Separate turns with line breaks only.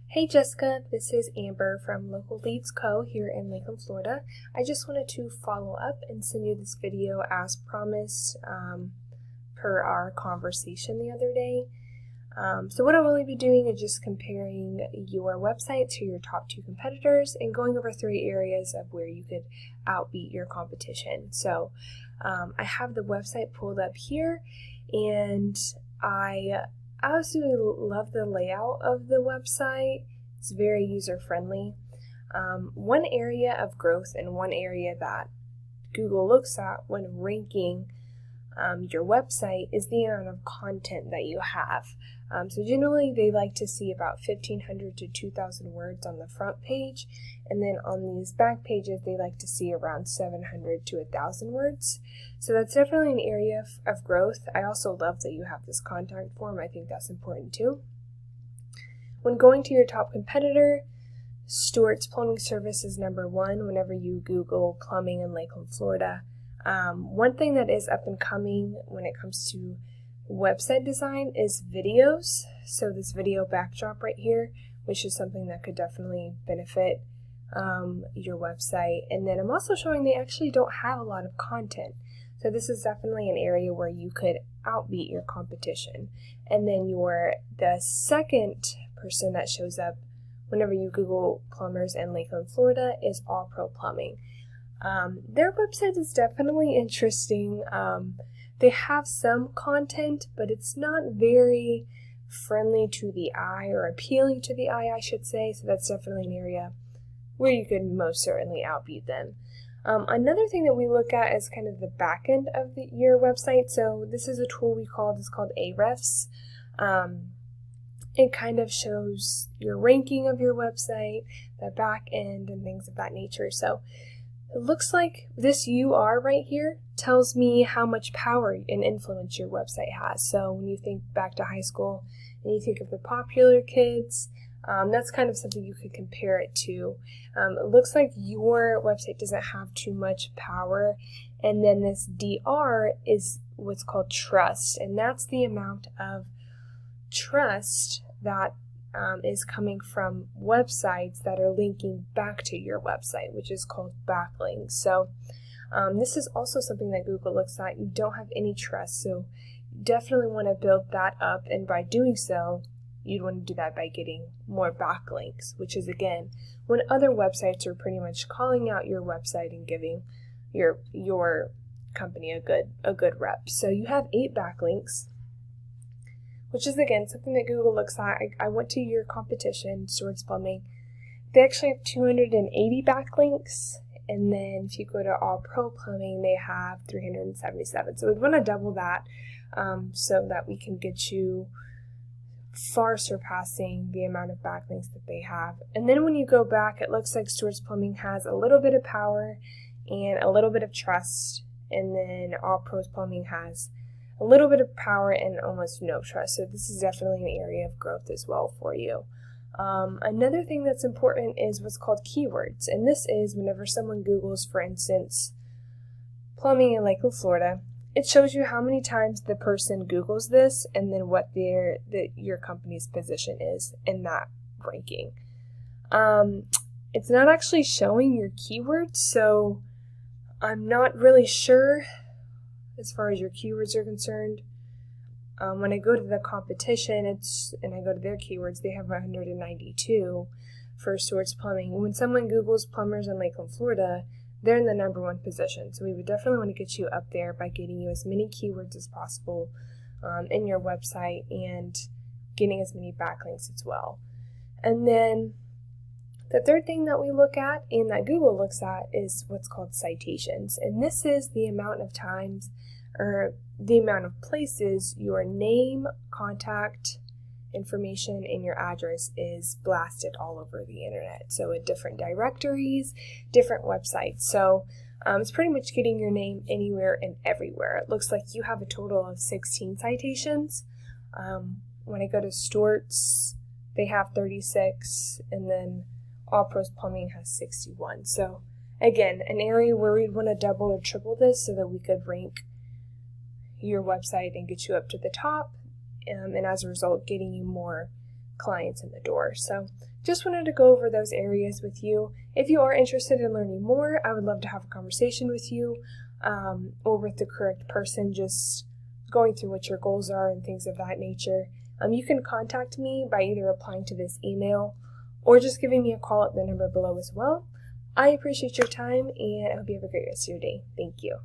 Hey Jessica, this is Amber from Local Leads Co. here in Lakeland, Florida. I just wanted to follow up and send you this video as promised per our conversation the other day. So what I'll really be doing is just comparing your website to your top 2 competitors and going over 3 areas of where you could outbeat your competition. So I have the website pulled up here, and I absolutely love the layout of the website. It's very user-friendly. One area of growth and one area that Google looks at when ranking your website is the amount of content that you have. So generally they like to see about 1,500 to 2,000 words on the front page, and then on these back pages they like to see around 700 to 1,000 words. So that's definitely an area of growth. I also love that you have this contact form. I think that's important too. When going to your top competitor, Stewart's Plumbing Service is number 1 whenever you Google plumbing in Lakeland, Florida. One thing that is up and coming when it comes to website design is videos. So this video backdrop right here, which is something that could definitely benefit your website. And then I'm also showing they actually don't have a lot of content. So this is definitely an area where you could outbeat your competition. And then the second person that shows up whenever you Google plumbers in Lakeland, Florida is All Pro Plumbing. Their website is definitely interesting. They have some content, but it's not very friendly to the eye, or appealing to the eye, I should say. So that's definitely an area where you could most certainly outbeat them. Another thing that we look at is kind of the back end of your website. So this is a tool called Ahrefs. It kind of shows your ranking of your website, the back end, and things of that nature. So it looks like this UR right here tells me how much power and influence your website has. So when you think back to high school and you think of the popular kids, that's kind of something you could compare it to. It looks like your website doesn't have too much power. And then this DR is what's called trust. And that's the amount of trust that is coming from websites that are linking back to your website, which is called backlinks. So this is also something that Google looks at. You don't have any trust, so you definitely want to build that up, and by doing so, you'd want to do that by getting more backlinks, which is, again, when other websites are pretty much calling out your website and giving your company a good rep. So you have 8 backlinks, which is, again, something that Google looks at. I went to your competition, Stewart's Plumbing. They actually have 280 backlinks, and then if you go to All Pro Plumbing, they have 377. So we want to double that so that we can get you far surpassing the amount of backlinks that they have. And then when you go back, it looks like Stewart's Plumbing has a little bit of power and a little bit of trust, and then All Pros Plumbing has a little bit of power and almost no trust. So this is definitely an area of growth as well for you. Another thing that's important is what's called keywords. And this is whenever someone Googles, for instance, plumbing in Lakeland, Florida, it shows you how many times the person Googles this and then what your company's position is in that ranking. It's not actually showing your keywords, so I'm not really sure as far as your keywords are concerned. When I go to the competition and I go to their keywords, they have 192 for Stewart's Plumbing. When someone Googles plumbers in Lakeland, Florida, they're in the number 1 position. So we would definitely want to get you up there by getting you as many keywords as possible in your website and getting as many backlinks as well. And then the third thing that we look at and that Google looks at is what's called citations. And this is the amount of times or the amount of places your name, contact information, and your address is blasted all over the internet. So in different directories, different websites. So it's pretty much getting your name anywhere and everywhere. It looks like you have a total of 16 citations. When I go to Stewart's, they have 36, and then All Pros Plumbing has 61. So again, an area where we'd want to double or triple this so that we could rank your website and get you up to the top, and as a result, getting you more clients in the door. So just wanted to go over those areas with you. If you are interested in learning more, I would love to have a conversation with you or with the correct person, just going through what your goals are and things of that nature. You can contact me by either replying to this email or just giving me a call at the number below as well. I appreciate your time, and I hope you have a great rest of your day. Thank you.